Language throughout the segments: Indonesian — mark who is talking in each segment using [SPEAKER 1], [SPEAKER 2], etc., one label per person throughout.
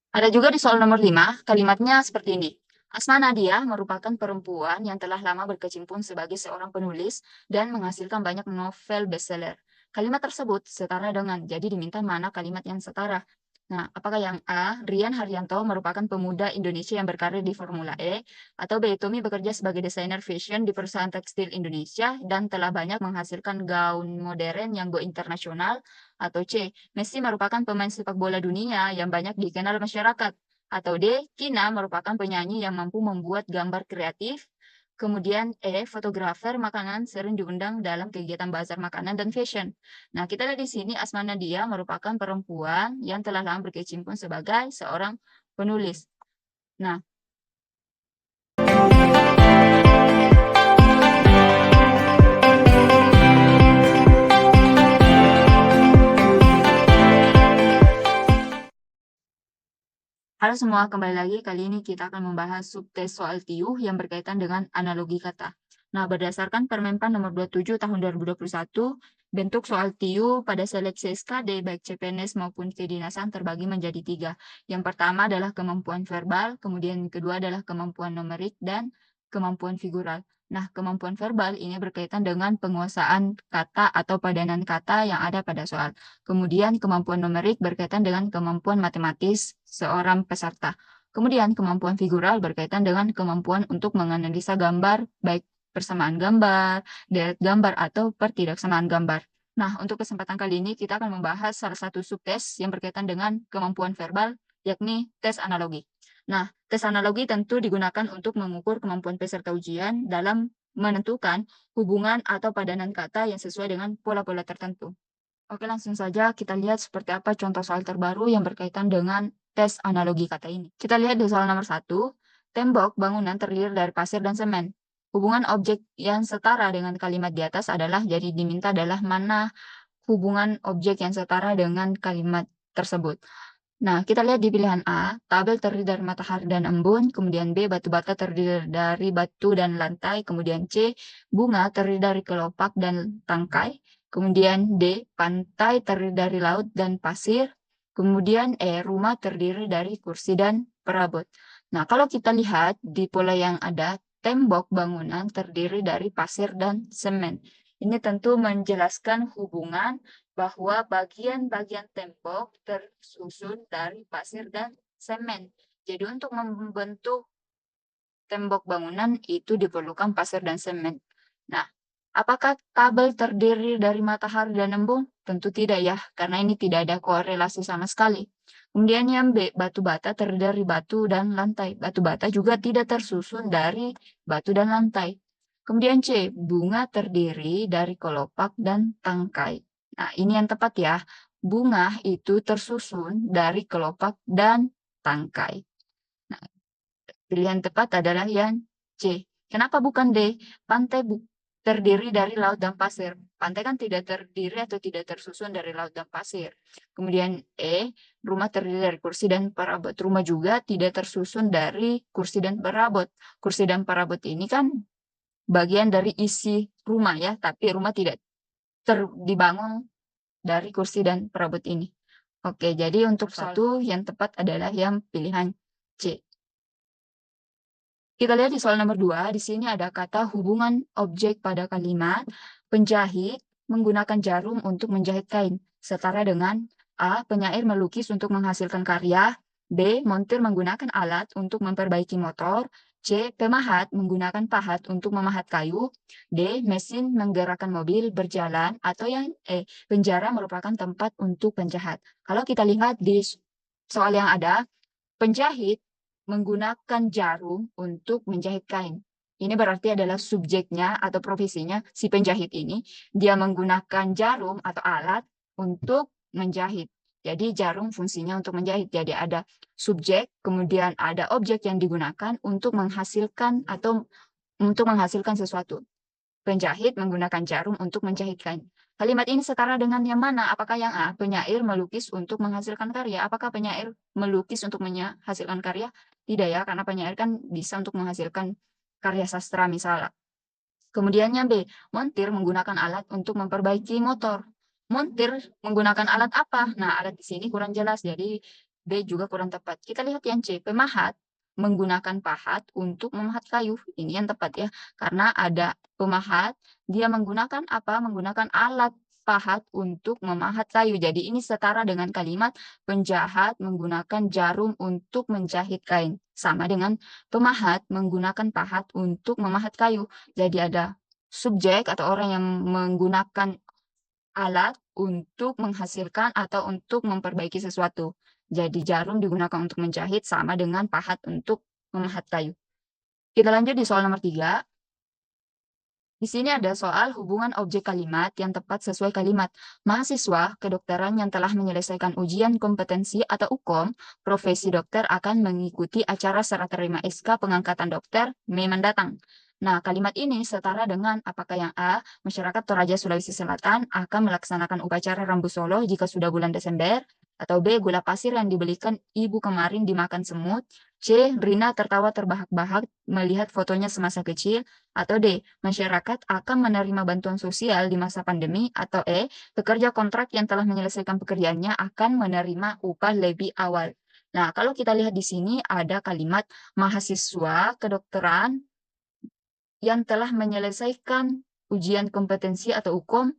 [SPEAKER 1] Ada juga di soal nomor 5, kalimatnya seperti ini. Asma Nadia merupakan perempuan yang telah lama berkecimpung sebagai seorang penulis dan menghasilkan banyak novel bestseller. Kalimat tersebut setara dengan, jadi diminta mana kalimat yang setara. Nah, apakah yang A, Rian Haryanto merupakan pemuda Indonesia yang berkarir di Formula E, atau B, Tommy bekerja sebagai desainer fashion di perusahaan tekstil Indonesia dan telah banyak menghasilkan gaun modern yang go internasional, atau C, Messi merupakan pemain sepak bola dunia yang banyak dikenal masyarakat. Atau D, Kina merupakan penyanyi yang mampu membuat gambar kreatif. Kemudian E, fotografer makanan sering diundang dalam kegiatan bazar makanan dan fashion. Nah, kita lihat di sini Asma Nadia merupakan perempuan yang telah lama berkecimpung sebagai seorang penulis. Nah, halo semua, kembali lagi. Kali ini kita akan membahas subtes soal TIUH yang berkaitan dengan analogi kata. Nah, berdasarkan Permenpan nomor 27 tahun 2021, bentuk soal TIUH pada seleksi SKD baik CPNS maupun kedinasan terbagi menjadi 3. Yang pertama adalah kemampuan verbal, kemudian yang kedua adalah kemampuan numerik, dan kemampuan figural. Nah, kemampuan verbal ini berkaitan dengan penguasaan kata atau padanan kata yang ada pada soal. Kemudian kemampuan numerik berkaitan dengan kemampuan matematis seorang peserta. Kemudian kemampuan figural berkaitan dengan kemampuan untuk menganalisa gambar, baik persamaan gambar, deret gambar, atau pertidaksamaan gambar. Nah, untuk kesempatan kali ini kita akan membahas salah satu subtes yang berkaitan dengan kemampuan verbal, yakni tes analogi. Nah, tes analogi tentu digunakan untuk mengukur kemampuan peserta ujian dalam menentukan hubungan atau padanan kata yang sesuai dengan pola-pola tertentu. Oke, langsung saja kita lihat seperti apa contoh soal terbaru yang berkaitan dengan tes analogi kata ini. Kita lihat di soal nomor 1, tembok bangunan terdiri dari pasir dan semen. Hubungan objek yang setara dengan kalimat di atas adalah, jadi diminta adalah mana hubungan objek yang setara dengan kalimat tersebut. Nah, kita lihat di pilihan A, tabel terdiri dari matahari dan embun, kemudian B, batu bata terdiri dari batu dan lantai, kemudian C, bunga terdiri dari kelopak dan tangkai, kemudian D, pantai terdiri dari laut dan pasir, kemudian E, rumah terdiri dari kursi dan perabot. Nah, kalau kita lihat di pola yang ada, tembok bangunan terdiri dari pasir dan semen. Ini tentu menjelaskan hubungan bahwa bagian-bagian tembok tersusun dari pasir dan semen. Jadi untuk membentuk tembok bangunan itu diperlukan pasir dan semen. Nah, apakah tabel terdiri dari matahari dan embun? Tentu tidak ya, karena ini tidak ada korelasi sama sekali. Kemudian yang B, batu bata terdiri dari batu dan lantai. Batu bata juga tidak tersusun dari batu dan lantai. Kemudian C, bunga terdiri dari kelopak dan tangkai. Nah, ini yang tepat ya. Bunga itu tersusun dari kelopak dan tangkai. Nah, pilihan tepat adalah yang C. Kenapa bukan D? Pantai terdiri dari laut dan pasir. Pantai kan tidak terdiri atau tidak tersusun dari laut dan pasir. Kemudian E, rumah terdiri dari kursi dan perabot. Rumah juga tidak tersusun dari kursi dan perabot. Kursi dan perabot ini kan bagian dari isi rumah ya, tapi rumah tidak dibangun dari kursi dan perabot ini. Oke, jadi untuk satu yang tepat adalah yang pilihan C. Kita lihat di soal nomor 2, di sini ada kata hubungan objek pada kalimat penjahit menggunakan jarum untuk menjahit kain, setara dengan A, penyair melukis untuk menghasilkan karya, B, montir menggunakan alat untuk memperbaiki motor, C, pemahat menggunakan pahat untuk memahat kayu, D, mesin menggerakkan mobil berjalan, atau yang E, penjara merupakan tempat untuk penjahat. Kalau kita lihat di soal yang ada, penjahit menggunakan jarum untuk menjahit kain. Ini berarti adalah subjeknya atau profesinya si penjahit ini. Dia menggunakan jarum atau alat untuk menjahit. Jadi jarum fungsinya untuk menjahit. Jadi ada subjek, kemudian ada objek yang digunakan untuk menghasilkan atau untuk menghasilkan sesuatu. Penjahit menggunakan jarum untuk menjahit kain. Kalimat ini setara dengan yang mana? Apakah yang A, penyair melukis untuk menghasilkan karya? Apakah penyair melukis untuk menghasilkan karya? Tidak ya, karena penyair kan bisa untuk menghasilkan karya sastra misalnya. Kemudian yang B, montir menggunakan alat untuk memperbaiki motor. Montir menggunakan alat apa? Nah, alat di sini kurang jelas. Jadi B juga kurang tepat. Kita lihat yang C, pemahat menggunakan pahat untuk memahat kayu. Ini yang tepat ya, karena ada pemahat, dia menggunakan apa? Menggunakan alat pahat untuk memahat kayu. Jadi ini setara dengan kalimat penjahat menggunakan jarum untuk menjahit kain. Sama dengan pemahat menggunakan pahat untuk memahat kayu. Jadi ada subjek atau orang yang menggunakan alat untuk menghasilkan atau untuk memperbaiki sesuatu. Jadi jarum digunakan untuk menjahit sama dengan pahat untuk memahat kayu. Kita lanjut di soal nomor 3. Di sini ada soal hubungan objek kalimat yang tepat sesuai kalimat. Mahasiswa kedokteran yang telah menyelesaikan ujian kompetensi atau UKOM, profesi dokter akan mengikuti acara serah terima SK pengangkatan dokter Mei mendatang. Nah, kalimat ini setara dengan apakah yang A, masyarakat Toraja Sulawesi Selatan akan melaksanakan upacara Rambu Solo jika sudah bulan Desember, atau B, gula pasir yang dibelikan ibu kemarin dimakan semut, C, Rina tertawa terbahak-bahak melihat fotonya semasa kecil, atau D, masyarakat akan menerima bantuan sosial di masa pandemi, atau E, pekerja kontrak yang telah menyelesaikan pekerjaannya akan menerima upah lebih awal. Nah, kalau kita lihat di sini ada kalimat mahasiswa kedokteran yang telah menyelesaikan ujian kompetensi atau UKOM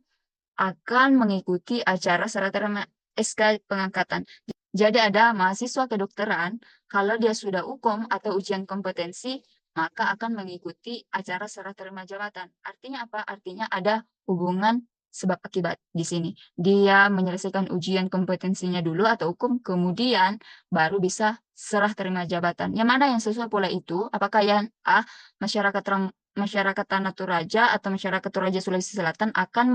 [SPEAKER 1] akan mengikuti acara serah terima SK pengangkatan. Jadi ada mahasiswa kedokteran, kalau dia sudah UKOM atau ujian kompetensi, maka akan mengikuti acara serah terima jabatan. Artinya apa? Artinya ada hubungan sebab akibat di sini. Dia menyelesaikan ujian kompetensinya dulu atau UKOM, kemudian baru bisa serah terima jabatan. Yang mana yang sesuai pola itu? Apakah yang A, masyarakat Tanah Toraja atau masyarakat Toraja Sulawesi Selatan akan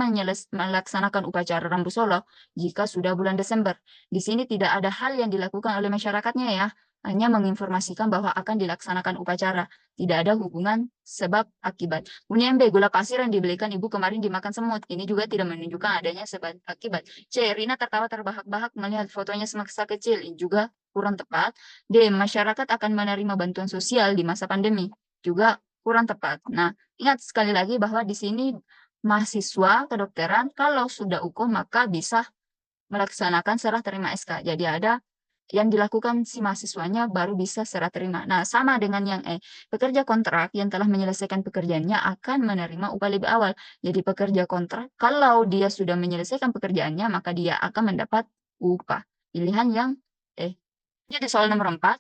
[SPEAKER 1] melaksanakan upacara Rambu Solo jika sudah bulan Desember. Di sini tidak ada hal yang dilakukan oleh masyarakatnya ya, hanya menginformasikan bahwa akan dilaksanakan upacara. Tidak ada hubungan sebab akibat. Kemudian B, gula pasir yang dibelikan ibu kemarin dimakan semut. Ini juga tidak menunjukkan adanya sebab akibat. C, Rina tertawa terbahak-bahak melihat fotonya semasa kecil. Ini juga kurang tepat. D, masyarakat akan menerima bantuan sosial di masa pandemi. Juga kurang tepat. Nah, ingat sekali lagi bahwa di sini mahasiswa kedokteran kalau sudah UKOM maka bisa melaksanakan serah terima SK. Jadi ada yang dilakukan si mahasiswanya baru bisa serah terima. Nah, sama dengan yang E, pekerja kontrak yang telah menyelesaikan pekerjaannya akan menerima upah lebih awal. Jadi pekerja kontrak kalau dia sudah menyelesaikan pekerjaannya maka dia akan mendapat upah. Pilihan yang E. Jadi soal nomor 4.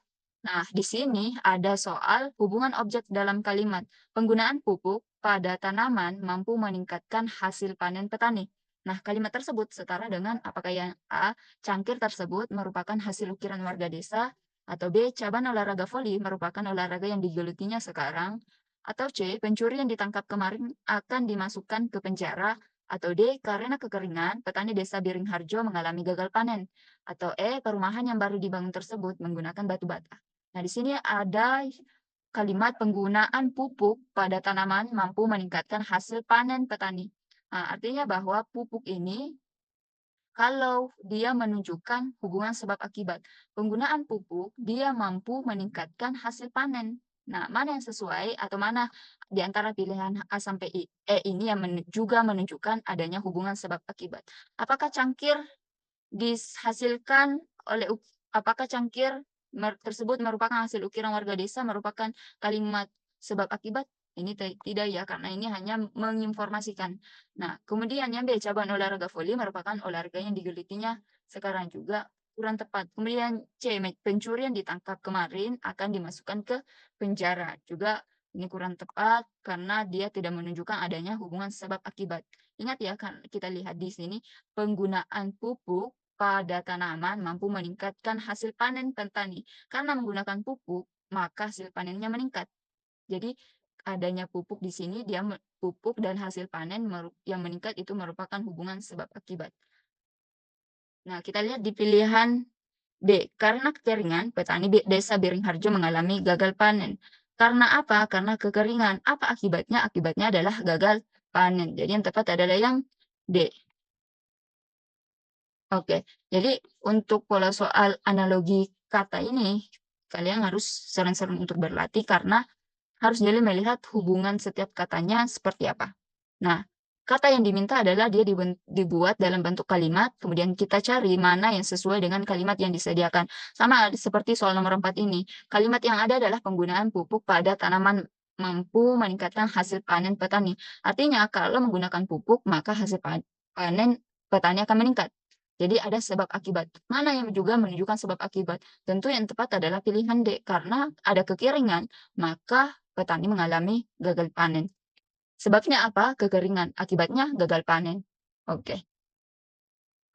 [SPEAKER 1] Nah, di sini ada soal hubungan objek dalam kalimat. Penggunaan pupuk pada tanaman mampu meningkatkan hasil panen petani. Nah, kalimat tersebut setara dengan apakah yang A, cangkir tersebut merupakan hasil ukiran warga desa, atau B, cabang olahraga voli merupakan olahraga yang digelutinya sekarang, atau C, pencuri yang ditangkap kemarin akan dimasukkan ke penjara, atau D, karena kekeringan, petani desa Biringharjo mengalami gagal panen. Atau E, perumahan yang baru dibangun tersebut menggunakan batu bata. Nah, di sini ada kalimat penggunaan pupuk pada tanaman mampu meningkatkan hasil panen petani. Nah, artinya bahwa pupuk ini kalau dia menunjukkan hubungan sebab akibat. Penggunaan pupuk dia mampu meningkatkan hasil panen. Nah, mana yang sesuai atau mana di antara pilihan A sampai E ini yang juga menunjukkan adanya hubungan sebab akibat. Apakah cangkir dihasilkan oleh apakah cangkir tersebut merupakan hasil ukiran warga desa, merupakan kalimat sebab akibat? Ini tidak ya, karena ini hanya menginformasikan. Nah, kemudian yang B, cabang olahraga voli merupakan olahraga yang digelutinya sekarang juga kurang tepat. Kemudian C, pencuri yang ditangkap kemarin akan dimasukkan ke penjara. Juga ini kurang tepat karena dia tidak menunjukkan adanya hubungan sebab akibat. Ingat ya, kan kita lihat di sini penggunaan pupuk pada tanaman mampu meningkatkan hasil panen petani. Karena menggunakan pupuk, maka hasil panennya meningkat. Jadi adanya pupuk di sini, pupuk dan hasil panen yang meningkat itu merupakan hubungan sebab akibat. Nah, kita lihat di pilihan D. Karena kekeringan, petani desa Biringharjo mengalami gagal panen. Karena apa? Karena kekeringan. Apa akibatnya? Akibatnya adalah gagal panen. Jadi yang tepat adalah yang D. Oke, jadi untuk pola soal analogi kata ini, kalian harus sering-sering untuk berlatih karena harus jeli melihat hubungan setiap katanya seperti apa. Nah, Kata yang diminta adalah dia dibuat dalam bentuk kalimat, kemudian kita cari mana yang sesuai dengan kalimat yang disediakan. Sama seperti soal nomor 4 ini. Kalimat yang ada adalah penggunaan pupuk pada tanaman mampu meningkatkan hasil panen petani. Artinya kalau menggunakan pupuk, maka hasil panen petani akan meningkat. Jadi ada sebab akibat. Mana yang juga menunjukkan sebab akibat? Tentu yang tepat adalah pilihan D, karena ada kekeringan, maka petani mengalami gagal panen. Sebabnya apa? Kekeringan, akibatnya gagal panen. Oke.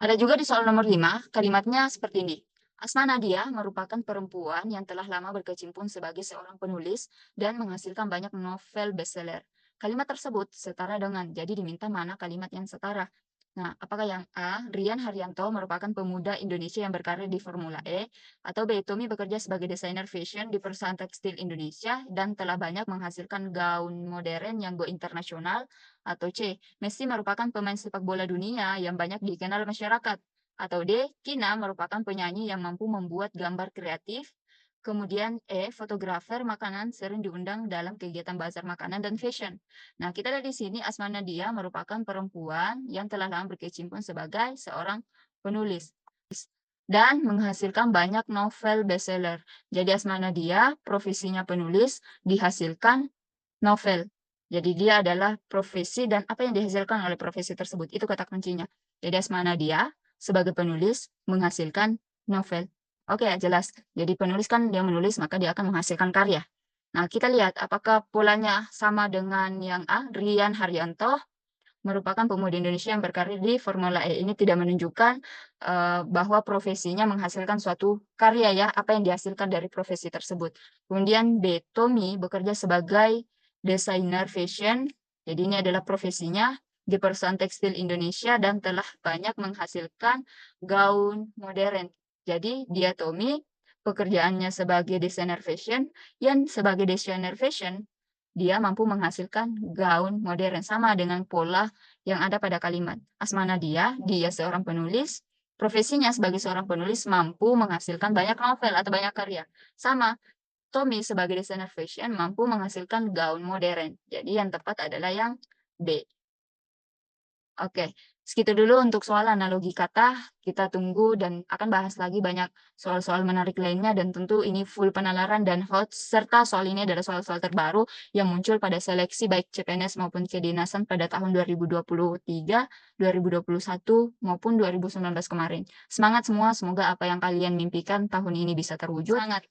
[SPEAKER 1] Ada juga di soal nomor 5, kalimatnya seperti ini. Asma Nadia merupakan perempuan yang telah lama berkecimpung sebagai seorang penulis dan menghasilkan banyak novel bestseller. Kalimat tersebut setara dengan, jadi diminta mana kalimat yang setara. Nah, apakah yang A, Rian Haryanto merupakan pemuda Indonesia yang berkarir di Formula E, atau B, Tommy bekerja sebagai desainer fashion di perusahaan tekstil Indonesia dan telah banyak menghasilkan gaun modern yang go internasional, atau C, Messi merupakan pemain sepak bola dunia yang banyak dikenal masyarakat, atau D, Kina merupakan penyanyi yang mampu membuat gambar kreatif. Kemudian E, fotografer makanan sering diundang dalam kegiatan bazar makanan dan fashion. Nah, kita lihat di sini Asma Nadia merupakan perempuan yang telah lama berkecimpung sebagai seorang penulis dan menghasilkan banyak novel bestseller. Jadi Asma Nadia profesinya penulis, dihasilkan novel. Jadi dia adalah profesi dan apa yang dihasilkan oleh profesi tersebut, itu kata kuncinya. Jadi Asma Nadia sebagai penulis menghasilkan novel. Oke, jelas. Jadi penulis kan dia menulis, maka dia akan menghasilkan karya. Nah, kita lihat apakah polanya sama dengan yang A, Rian Haryanto merupakan pemuda Indonesia yang berkarir di Formula E. Ini tidak menunjukkan bahwa profesinya menghasilkan suatu karya ya, apa yang dihasilkan dari profesi tersebut. Kemudian B, Tommy bekerja sebagai desainer fashion. Jadi ini adalah profesinya di perusahaan tekstil Indonesia dan telah banyak menghasilkan gaun modern. Jadi dia Tommy pekerjaannya sebagai desainer fashion, yang sebagai desainer fashion dia mampu menghasilkan gaun modern sama dengan pola yang ada pada kalimat. Asma Nadia, dia seorang penulis, profesinya sebagai seorang penulis mampu menghasilkan banyak novel atau banyak karya. Sama, Tommy sebagai desainer fashion mampu menghasilkan gaun modern. Jadi yang tepat adalah yang B. Oke, segitu dulu untuk soal analogi kata. Kita tunggu dan akan bahas lagi banyak soal-soal menarik lainnya dan tentu ini full penalaran dan hot serta soal ini adalah soal-soal terbaru yang muncul pada seleksi baik CPNS maupun kedinasan pada tahun 2023, 2021 maupun 2019 kemarin. Semangat semua, semoga apa yang kalian mimpikan tahun ini bisa terwujud. Semangat.